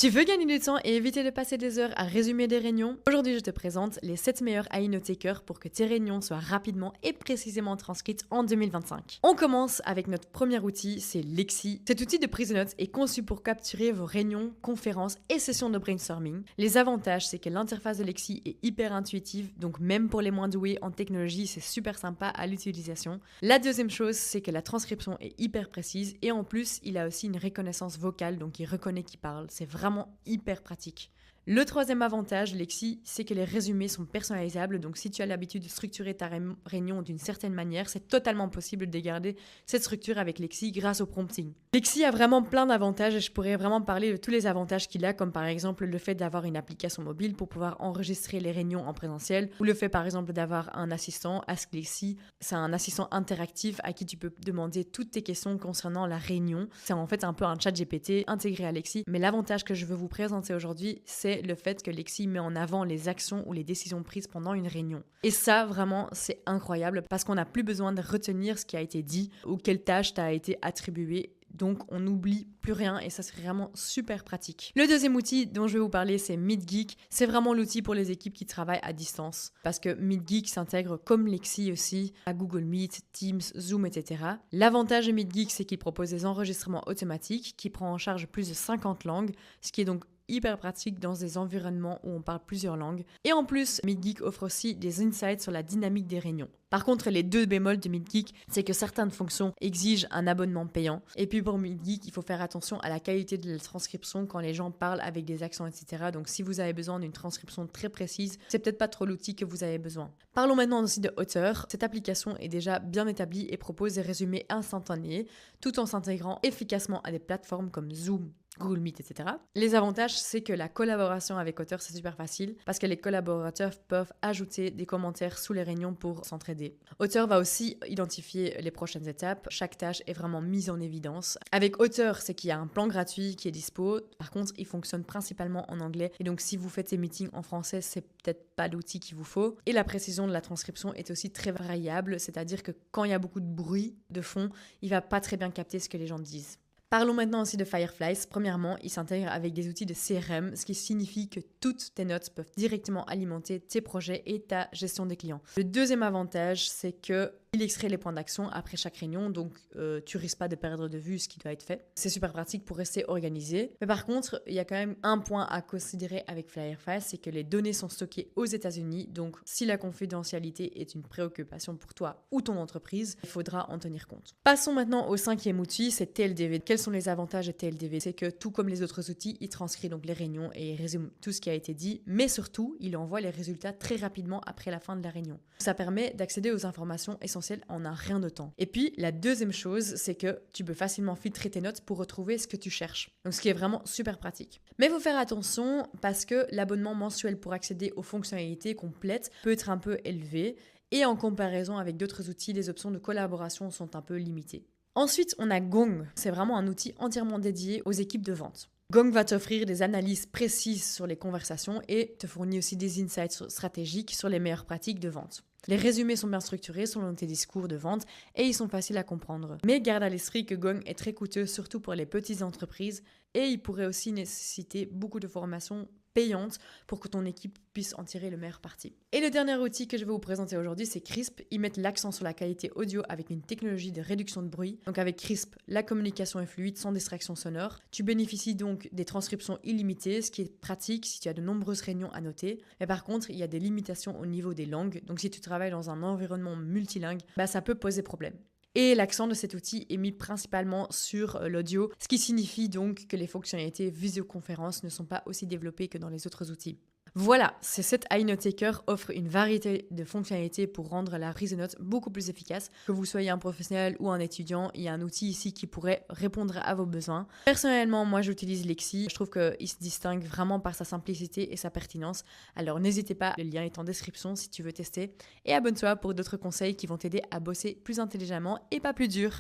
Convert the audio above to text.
Tu veux gagner du temps et éviter de passer des heures à résumer des réunions? Aujourd'hui, je te présente les 7 meilleurs AI Note-takers pour que tes réunions soient rapidement et précisément transcrites en 2025. On commence avec notre premier outil, c'est Lexi. Cet outil de prise de notes est conçu pour capturer vos réunions, conférences et sessions de brainstorming. Les avantages, c'est que l'interface de Lexi est hyper intuitive, donc même pour les moins doués en technologie, c'est super sympa à l'utilisation. La deuxième chose, c'est que la transcription est hyper précise et en plus, il a aussi une reconnaissance vocale, donc il reconnaît qui parle. C'est vraiment hyper pratique. Le troisième avantage, Lexi, c'est que les résumés sont personnalisables, donc si tu as l'habitude de structurer ta réunion d'une certaine manière, c'est totalement possible de garder cette structure avec Lexi grâce au prompting. Lexi a vraiment plein d'avantages et je pourrais vraiment parler de tous les avantages qu'il a, comme par exemple le fait d'avoir une application mobile pour pouvoir enregistrer les réunions en présentiel, ou le fait par exemple d'avoir un assistant, Ask Lexi. C'est un assistant interactif à qui tu peux demander toutes tes questions concernant la réunion. C'est en fait un peu un chat GPT intégré à Lexi, mais l'avantage que je veux vous présenter aujourd'hui, c'est le fait que Lexi met en avant les actions ou les décisions prises pendant une réunion. Et ça, vraiment, c'est incroyable parce qu'on n'a plus besoin de retenir ce qui a été dit ou quelle tâche t'a été attribuée. Donc, on n'oublie plus rien et ça, c'est vraiment super pratique. Le deuxième outil dont je vais vous parler, c'est MeetGeek. C'est vraiment l'outil pour les équipes qui travaillent à distance parce que MeetGeek s'intègre comme Lexi aussi à Google Meet, Teams, Zoom, etc. L'avantage de MeetGeek, c'est qu'il propose des enregistrements automatiques qui prend en charge plus de 50 langues, ce qui est donc hyper pratique dans des environnements où on parle plusieurs langues. Et en plus, MeetGeek offre aussi des insights sur la dynamique des réunions. Par contre, les deux bémols de MeetGeek, c'est que certaines fonctions exigent un abonnement payant. Et puis pour MeetGeek, il faut faire attention à la qualité de la transcription quand les gens parlent avec des accents, etc. Donc si vous avez besoin d'une transcription très précise, c'est peut-être pas trop l'outil que vous avez besoin. Parlons maintenant aussi de Auteur. Cette application est déjà bien établie et propose des résumés instantanés, tout en s'intégrant efficacement à des plateformes comme Zoom, Google Meet, etc. Les avantages, c'est que la collaboration avec Auteur, c'est super facile parce que les collaborateurs peuvent ajouter des commentaires sous les réunions pour s'entraider. Auteur va aussi identifier les prochaines étapes. Chaque tâche est vraiment mise en évidence. Avec Auteur, c'est qu'il y a un plan gratuit qui est dispo. Par contre, il fonctionne principalement en anglais. Et donc, si vous faites ces meetings en français, c'est peut-être pas l'outil qu'il vous faut. Et la précision de la transcription est aussi très variable. C'est-à-dire que quand il y a beaucoup de bruit de fond, il va pas très bien capter ce que les gens disent. Parlons maintenant aussi de Fireflies. Premièrement, il s'intègre avec des outils de CRM, ce qui signifie que toutes tes notes peuvent directement alimenter tes projets et ta gestion des clients. Le deuxième avantage, c'est que il extrait les points d'action après chaque réunion, donc tu risques pas de perdre de vue ce qui doit être fait. C'est super pratique pour rester organisé. Mais par contre, il y a quand même un point à considérer avec Firefly, c'est que les données sont stockées aux États-Unis. Donc, si la confidentialité est une préoccupation pour toi ou ton entreprise, il faudra en tenir compte. Passons maintenant au cinquième outil, c'est TLDV. Quels sont les avantages de TLDV? C'est que tout comme les autres outils, il transcrit donc les réunions et il résume tout ce qui a été dit, mais surtout, il envoie les résultats très rapidement après la fin de la réunion. Ça permet d'accéder aux informations essentielles en un rien de temps. Et puis, la deuxième chose, c'est que tu peux facilement filtrer tes notes pour retrouver ce que tu cherches. Donc, ce qui est vraiment super pratique. Mais il faut faire attention parce que l'abonnement mensuel pour accéder aux fonctionnalités complètes peut être un peu élevé et en comparaison avec d'autres outils, les options de collaboration sont un peu limitées. Ensuite, on a Gong. C'est vraiment un outil entièrement dédié aux équipes de vente. Gong va t'offrir des analyses précises sur les conversations et te fournit aussi des insights stratégiques sur les meilleures pratiques de vente. Les résumés sont bien structurés selon tes discours de vente et ils sont faciles à comprendre. Mais garde à l'esprit que Gong est très coûteux, surtout pour les petites entreprises, et il pourrait aussi nécessiter beaucoup de formations payantes pour que ton équipe puisse en tirer le meilleur parti. Et le dernier outil que je vais vous présenter aujourd'hui, c'est Krisp. Ils mettent l'accent sur la qualité audio avec une technologie de réduction de bruit. Donc avec Krisp, la communication est fluide sans distraction sonore. Tu bénéficies donc des transcriptions illimitées, ce qui est pratique si tu as de nombreuses réunions à noter. Mais par contre, il y a des limitations au niveau des langues. Donc si tu travailles dans un environnement multilingue, ça peut poser problème. Et l'accent de cet outil est mis principalement sur l'audio, ce qui signifie donc que les fonctionnalités visioconférence ne sont pas aussi développées que dans les autres outils. Voilà, ces 7 AI Note-takers offrent une variété de fonctionnalités pour rendre la prise de notes beaucoup plus efficace. Que vous soyez un professionnel ou un étudiant, il y a un outil ici qui pourrait répondre à vos besoins. Personnellement, moi j'utilise Lexi. Je trouve qu'il se distingue vraiment par sa simplicité et sa pertinence. Alors n'hésitez pas, le lien est en description si tu veux tester. Et abonne-toi pour d'autres conseils qui vont t'aider à bosser plus intelligemment et pas plus dur.